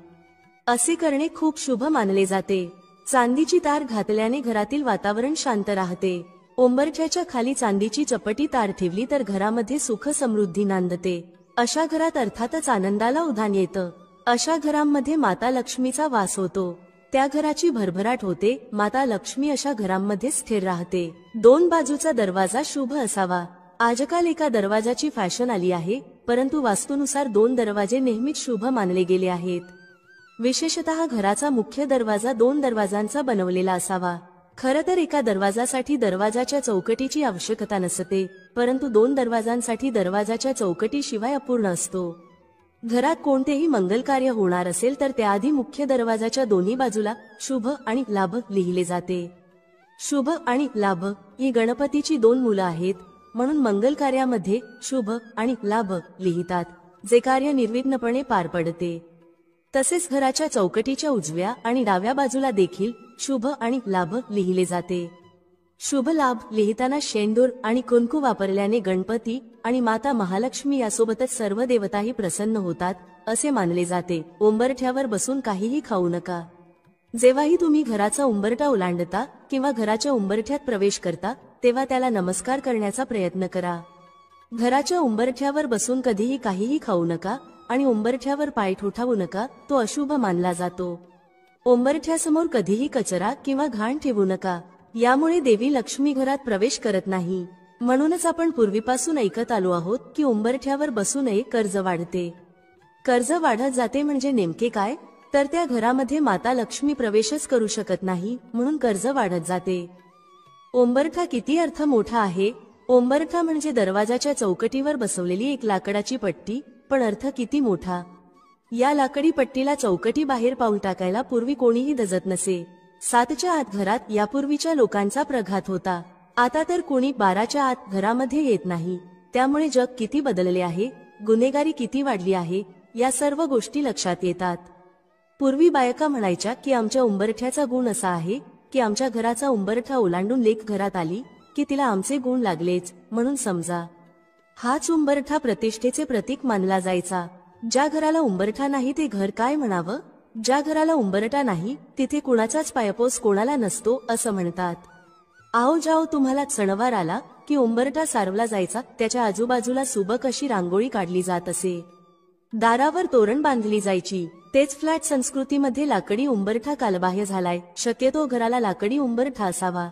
असे करणे खूप शुभ मानले जाते। चांदीची तार घातल्याने घरातील वातावरण शांत राहते। उंबरठ्याच्या खाली चांदीची चपटी तार ठेवली तर घरामध्ये सुख समृद्धी नांदते। अशा घरात अर्थातच आनंदाला उधाण येतं। अशा घरांमध्ये माता लक्ष्मीचा वास होतो, त्या घराची भरभराट होते। माता लक्ष्मी अशा घरांमध्ये स्थिर राहते। 2 बाजूचा दरवाजा शुभ असावा। आजकाल एका दरवाजाची फॅशन आली आहे, परंतु वास्तुनुसार 2 दरवाजे नेहमीच शुभ मानले गेले आहेत। विशेषतः घराचा मुख्य दरवाजा 2 दरवाजांचा बनवलेला असावा। खरं तर एका दरवाजासाठी दरवाजाच्या चौकटीची आवश्यकता नसते, परंतु 2 दरवाजांसाठी दरवाजाच्या चौकटीशिवाय अपूर्ण असतो। घरात कोणतेही मंगल कार्य होणार असेल तर त्याआधी मुख्य दरवाजाच्या दोन्ही बाजूला शुभ आणि लाभ लिहिले जाते। शुभ आणि लाभ ही गणपतीची 2 मुलं आहेत, म्हणून मंगल कार्यामध्ये शुभ आणि लाभ लिहितात, जे कार्य निर्विघ्नपणे पार पडते। तसेच घराच्या चौकटीच्या उजव्या आणि डाव्या बाजूला देखील शुभ आणि लाभ लिहिले जाते। शुभ लाभ लिहिताना शेंदूर आणि कुंकू वापरल्याने गणपती आणि माता महालक्ष्मी यासोबतच सर्व देवताही प्रसन्न होतात असे मानले जाते। उंबरठ्यावर बसून काहीही खाऊ नका। जेव्हाही तुम्ही घराचा उंबरठा ओलांडता किंवा घराच्या उंबरठ्यात प्रवेश करता, तेव्हा त्याला नमस्कार करण्याचा प्रयत्न करा। घराच्या उंबरठ्यावर बसून कधीही काहीही खाऊ नका आणि उंबरठ्यावर पाय ठोठावू नका, तो अशुभ मानला जातो। उंबरठ्यासमोर कधीही कचरा किंवा घाण ठेवू नका, यामुळे देवी लक्ष्मी घरात प्रवेश करत नाही। म्हणूनच आपण पूर्वीपासून ऐकत आलो आहोत की उंबरठ्यावर बसू नये, कर्ज वाढते। कर्ज वाढत जाते म्हणजे नेमके काय? तर त्या घरामध्ये माता लक्ष्मी प्रवेशच करू शकत नाही, म्हणून कर्ज वाढत जाते। उंबरठा किती अर्थ मोठा आहे उंबरठा म्हणजे दरवाजाच्या चौकटीवर बसवलेली एक लाकडाची पट्टी, पण अर्थ किती मोठा. या लाकडी पट्टीला चौकटी बाहेर पाऊल टाकायला पूर्वी कोणीही दजत नसे. 7च्या आत घरात यापूर्वीच्या लोकांचा प्रघात होता. आता तर कोणी 12च्या आत घरामध्ये येत नाही. त्यामुळे जग किती बदलले आहे, गुन्हेगारी किती वाढली आहे, या सर्व गोष्टी लक्षात येतात. पूर्वी बायका म्हणायच्या की आमच्या उंबरठ्याचा गुण असा आहे की आमच्या घराचा उंबरठा ओलांडून लेक घरात आली की तिला आमचे गुण लागलेच म्हणून समजा. हाच उंबरठा प्रतिष्ठेचे प्रतीक मानला जायचा. ज्या घराला उंबरठा नाही ते घर काय म्हणावं. ज्या घराला उंबरठा नाही तिथे कुणाचाच पायपोस कोणाला नसतो असं म्हणतात. आओ जाओ तुम्हाला सणवार आला की उंबरठा सारवला जायचा. त्याच्या आजूबाजूला सुबक अशी रांगोळी काढली जात असे. दारावर तोरण बांधली जायची. तेच फ्लॅट संस्कृतीमध्ये लाकडी उंबरठा कालबाह्य झालाय. शक्यतो घराला लाकडी उंबरठा असावा.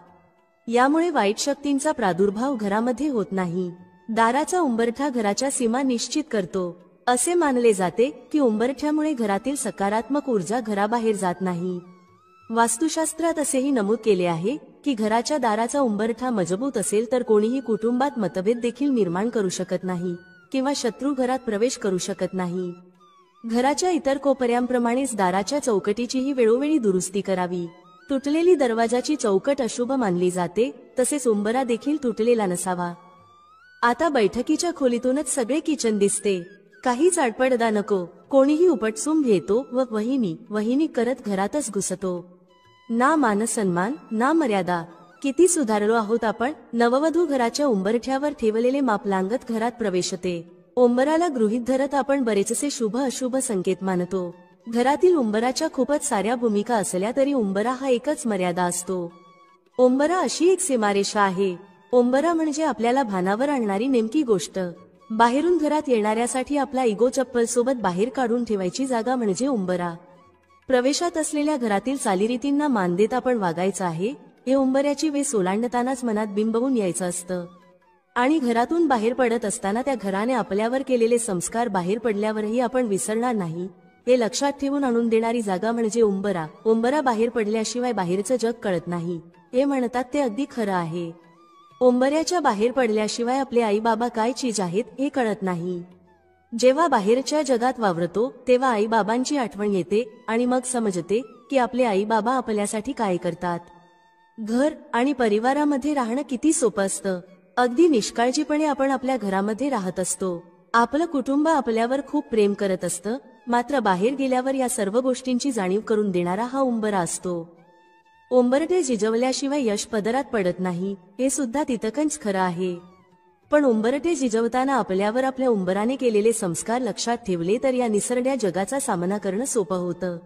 यामुळे वाईट शक्तींचा प्रादुर्भाव घरामध्ये होत नाही. दाराचा उंबरठा घराच्या सीमा निश्चित करतो. असे मानले जाते की उंबरठ्यामुळे घरातील सकारात्मक ऊर्जा घराबाहेर जात नाही. वास्तुशास्त्रात असेही नमूद केले आहे की घराच्या दाराचा उंबरठा मजबूत असेल तर कोणीही कुटुंबात मतभेद देखील निर्माण करू शकत नाही किंवा शत्रू घरात प्रवेश करू शकत नाही. घराच्या इतर कोपऱ्यांप्रमाणेच दाराच्या चौकटीचीही वेळोवेळी दुरुस्ती करावी. तुटलेली दरवाजाची चौकट अशुभ मानली जाते, तसेच उंबरा देखील तुटलेला नसावा. आता बैठकीच्या खोलीतूनच सगळे किचन दिसते. काहीच आडपडदा नको. कोणीही उपटसून घेतो व वहिनी करत घरातच घुसतो. ना मानसन्मान ना मर्यादा. किती सुधारलो आहोत आपण. नववधू घराच्या उंबरठ्यावर ठेवलेले माप लांगत घरात प्रवेशते. उंबराला गृहीत धरत आपण बरेचसे शुभ अशुभ संकेत मानतो. घरातील उंबराच्या खूपच साऱ्या भूमिका असल्या तरी उंबरा हा एकच मर्यादा असतो. उंबरा अशी एक सीमारेषा आहे. उंबरा म्हणजे आपल्याला भानावर आणणारी नेमकी गोष्ट. बाहेरून घरात येणाऱ्यासाठी आपला इगो चप्पल सोबत बाहेर काढून ठेवायची जागा म्हणजे उंबरा. प्रवेशात असलेल्या घरातील चालीरीतींना मान देत आपण वागायचं आहे हे उंबऱ्याची वेस ओलांडतानाच मनात बिंबवून यायचं असतं. आणि घरातून बाहेर पडत असताना त्या घराने आपल्यावर केलेले संस्कार बाहेर पडल्यावरही आपण विसरणार नाही हे लक्षात ठेवून आणून देणारी जागा म्हणजे उंबरा. उंबरा बाहेर पडल्याशिवाय बाहेरचं जग कळत नाही हे म्हणतात ते अगदी खरं आहे. उंबऱ्याच्या बाहेर पडल्याशिवाय आपले आई बाबा काय चीज आहेत हे कळत नाही. जेव्हा बाहेरच्या जगात वावरतो तेव्हा आई बाबांची आठवण येते आणि मग समजते की आपले आई बाबा आपल्यासाठी काय करतात. घर आणि परिवारामध्ये राहणं किती सोपं असतं. अगदी निष्काळजीपणे आपण आपल्या घरामध्ये राहत असतो. आपलं कुटुंब आपल्यावर खूप प्रेम करत असतं. मात्र बाहेर गेल्यावर या सर्व गोष्टींची जाणीव करून देणारा हा उंबरा असतो. उंबरठे जिजवल्याशिवाय यश पदरात पडत नाही हे सुद्धा तितकंच खरं आहे. पण उंबरठे जिजवताना आपल्यावर आपल्या उंबराने केलेले संस्कार लक्षात ठेवले तर या निसरड्या जगाचा सामना करणं सोपं होतं.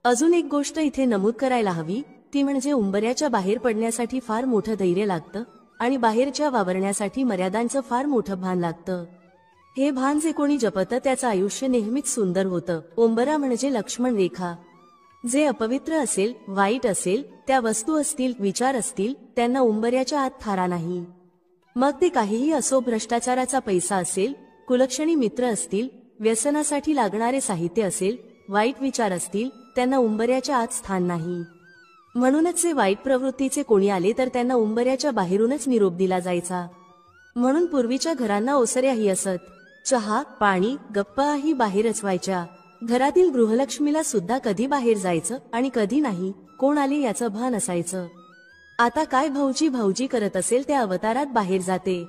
अजून एक गोष्ट इथे नमूद करायला हवी ती म्हणजे उंबऱ्याच्या बाहेर पडण्यासाठी फार मोठं धैर्य लागतं आणि बाहेरच्या वावरण्यासाठी मर्यादांचं फार मोठं भान लागतं. हे भान जे कोणी जपतं त्याचं आयुष्य नेहमीच सुंदर होतं. उंबरा म्हणजे लक्ष्मण रेखा. जे अपवित्र असेल, वाईट असेल, त्या वस्तू असतील, विचार असतील, त्यांना उंबऱ्याच्या आत थारा नाही. मग ते काहीही असो. भ्रष्टाचाराचा पैसा असेल, कुलक्षणी मित्र असतील, व्यसनासाठी लागणारे साहित्य असेल, वाईट विचार असतील, त्यांना उंबऱ्याच्या आत स्थान नाही. म्हणूनच जे वाईट प्रवृत्तीचे कोणी आले तर त्यांना उंबऱ्याच्या बाहेरूनच निरोप दिला जायचा. म्हणून पूर्वीच्या घरांना ओसऱ्याही असत. चहा, पाणी, गप्पाही बाहेरच व्हायच्या. घरातील गृहलक्ष्मीला सुद्धा कधी बाहेर जायचं आणि कधी नाही, कोण आले याचं भान असायचं. आता काय भाऊजी करत असेल त्या अवतारात बाहेर जाते.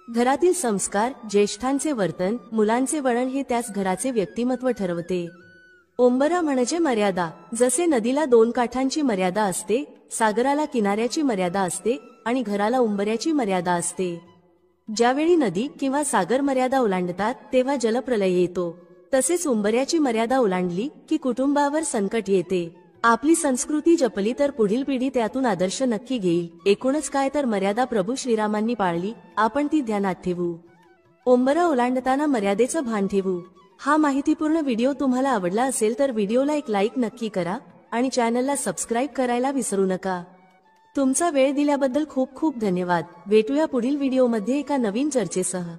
घरातील संस्कार, ज्येष्ठांचे वर्तन, मुलांचे वळण हे त्याच घराचे व्यक्तिमत्व ठरवते. उंबरा म्हणजे मर्यादा. जसे नदीला 2 काठांची मर्यादा असते, सागराला किनाऱ्याची मर्यादा असते आणि घराला उंबऱ्याची मर्यादा असते. ज्यावेळी नदी किंवा सागर मर्यादा ओलांडतात तेव्हा जलप्रलय येतो. तसेच उंबऱ्याची मर्यादा ओलांडली की कुटुंबावर संकट येते. आपली संस्कृती जपली तर पुढील पिढी त्यातून आदर्श नक्की घेईल. एकूणच काय तर मर्यादा प्रभू श्रीरामांनी पाळली, आपण ती ध्यानात ठेवू. उंबरा ओलांडताना मर्यादेचं भान ठेवू. हा माहितीपूर्ण व्हिडिओ तुम्हाला आवडला असेल तर व्हिडिओला एक लाईक नक्की करा आणि चॅनलला सबस्क्राईब करायला विसरू नका. तुमचा वेळ दिल्याबद्दल खूप खूप धन्यवाद. भेटूया पुढील व्हिडिओमध्ये एका नवीन चर्चेसह.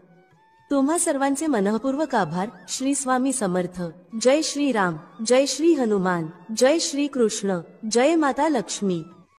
तुम्हा सर्वांचे मनःपूर्वक आभार. श्री स्वामी समर्थ. जय श्री राम, जय श्री हनुमान, जय श्री कृष्ण, जय माता लक्ष्मी.